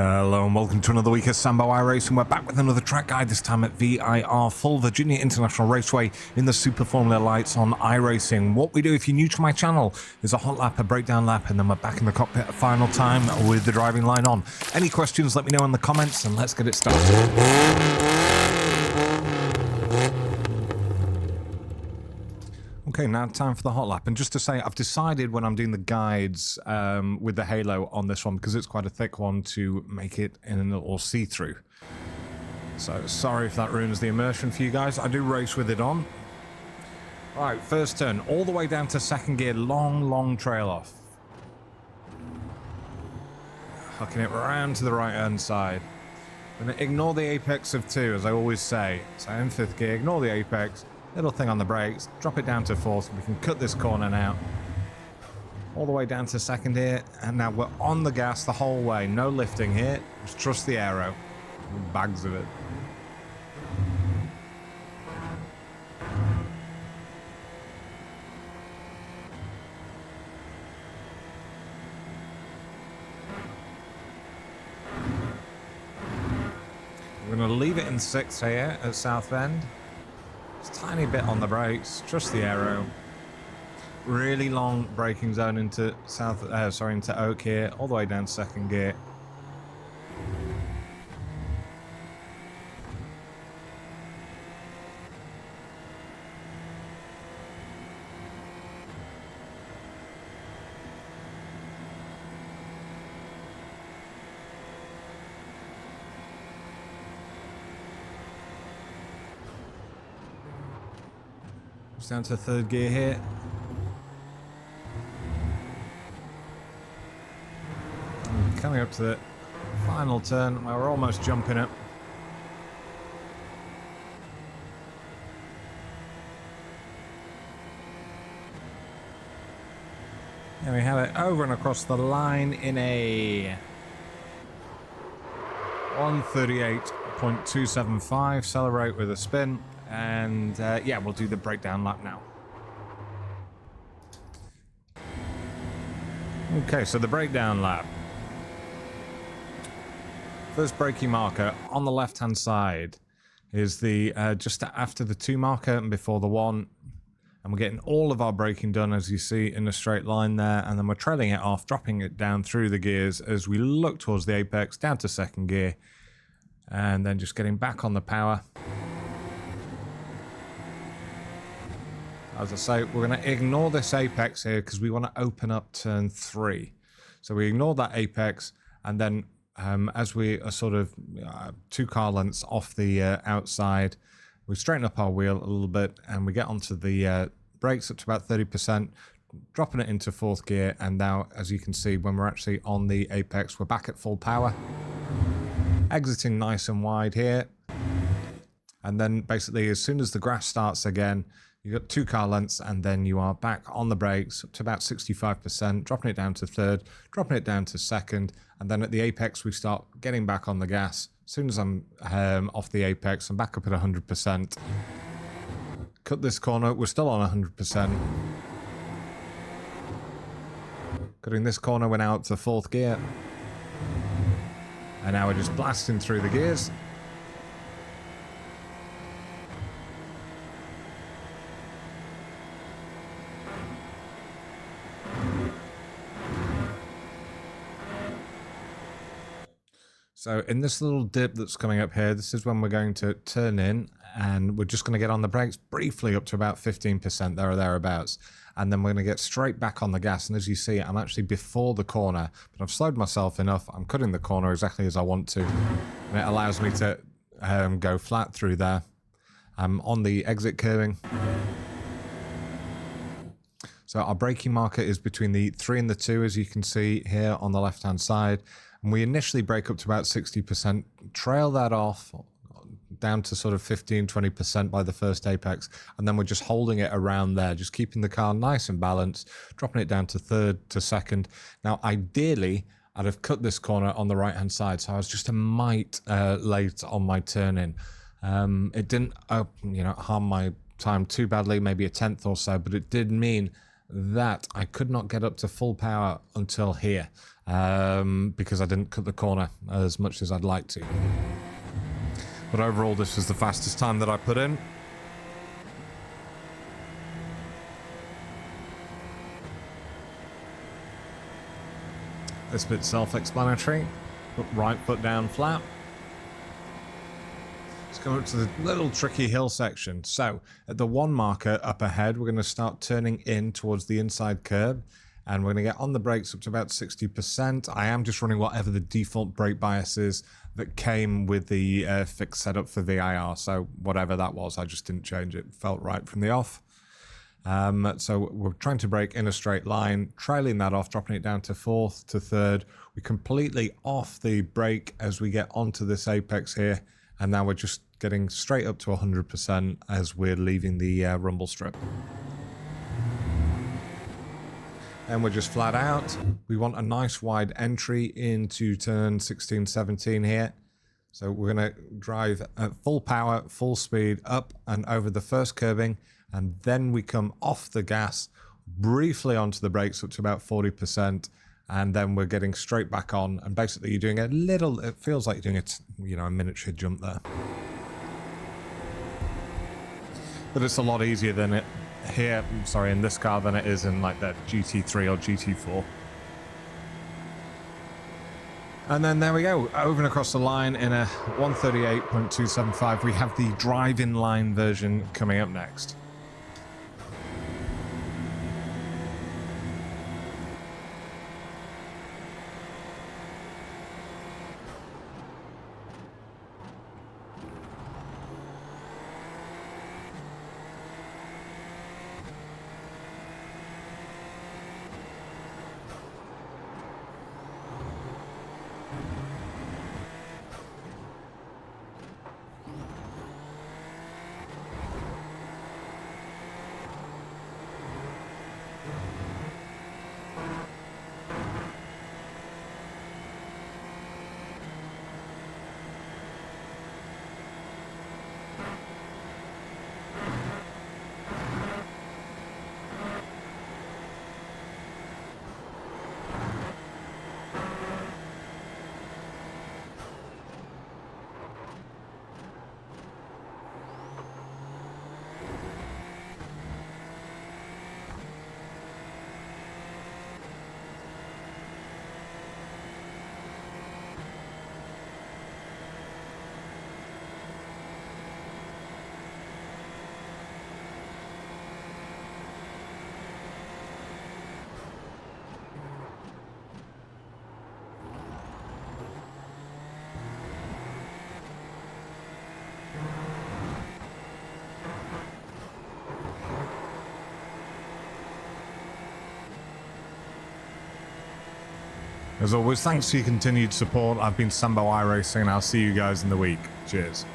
Hello and welcome to another week of Sambo iRacing. We're back with another track guide, this time at VIR Full Virginia International Raceway in the Super Formula Lights on iRacing. What we do, if you're new to my channel, is a hot lap, a breakdown lap, and then we're back in the cockpit at final time with the driving line on. Any questions, let me know in the comments and let's get it started. Okay, now time for the hot lap. And just to say, I've decided when I'm doing the guides with the halo on this one, because it's quite a thick one, to make it in a little see-through. So sorry if that ruins the immersion for you guys. I do race with it on. All right, first turn, all the way down to second gear, long trail off. Hucking it round to the right-hand side. And ignore the apex of 2, as I always say. So in 5th gear, ignore the apex. Little thing on the brakes, drop it down to 4th, we can cut this corner now. All the way down to 2nd here, and now we're on the gas the whole way, no lifting here, just trust the aero. Bags of it. We're going to leave it in 6th here at South Bend. Just a tiny bit on the brakes, trust the aero. Really long braking zone into into Oak here, all the way down to 2nd gear. Down to 3rd gear here. And coming up to the final turn where we're almost jumping it. There we have it, over and across the line in a 1:38.275. Celebrate with a spin. And yeah, we'll do the breakdown lap now. Okay, so the breakdown lap. First braking marker on the left-hand side is the just after the 2 marker and before the 1. And we're getting all of our braking done, as you see, in a straight line there. And then we're trailing it off, dropping it down through the gears as we look towards the apex, down to 2nd gear. And then just getting back on the power. As I say, we're going to ignore this apex here because we want to open up turn 3. So we ignore that apex, and then as we are sort of 2 car lengths off the outside, we straighten up our wheel a little bit, and we get onto the brakes up to about 30%, dropping it into 4th gear, and now, as you can see, when we're actually on the apex, we're back at full power. Exiting nice and wide here. And then basically, as soon as the grass starts again, you've got 2 car lengths, and then you are back on the brakes up to about 65%, dropping it down to 3rd, dropping it down to 2nd, and then at the apex we start getting back on the gas. As soon as I'm off the apex, I'm back up at 100%. Cut this corner, we're still on 100%. Cutting this corner, we're now up to 4th gear. And now we're just blasting through the gears. So in this little dip that's coming up here, this is when we're going to turn in, and we're just going to get on the brakes briefly up to about 15% there or thereabouts. And then we're going to get straight back on the gas. And as you see, I'm actually before the corner, but I've slowed myself enough. I'm cutting the corner exactly as I want to. And it allows me to go flat through there. I'm on the exit curving. So our braking marker is between the 3 and the 2, as you can see here on the left-hand side. And we initially brake up to about 60%, trail that off down to sort of 15-20% by the first apex, and then we're just holding it around there, just keeping the car nice and balanced, dropping it down to 3rd to 2nd. Now, ideally, I'd have cut this corner on the right-hand side, so I was just a mite late on my turn-in. It didn't harm my time too badly, maybe a 10th or so, but it did mean that I could not get up to full power until here because I didn't cut the corner as much as I'd like to. But overall, this was the fastest time that I put in. This bit's self-explanatory. Put right foot down flat. Let's go up to the little tricky hill section. So at the 1 marker up ahead, we're going to start turning in towards the inside curb, and we're going to get on the brakes up to about 60%. I am just running whatever the default brake bias is that came with the fixed setup for VIR. So whatever that was, I just didn't change it. Felt right from the off. So we're trying to brake in a straight line, trailing that off, dropping it down to 4th to 3rd. We're completely off the brake as we get onto this apex here, and now we're just getting straight up to 100% as we're leaving the rumble strip. And we're just flat out. We want a nice wide entry into turn 16, 17 here. So we're going to drive at full power, full speed up and over the first curbing, and then we come off the gas, briefly onto the brakes up to about 40%, and then we're getting straight back on, and basically you're doing a little, it feels like you're doing a miniature jump there. But it's a lot easier than it here, sorry, in this car than it is in like that GT3 or GT4. And then there we go, over and across the line in a 138.275. We have the drive-in line version coming up next. As always, thanks for your continued support. I've been Sambo iRacing, and I'll see you guys in the week. Cheers.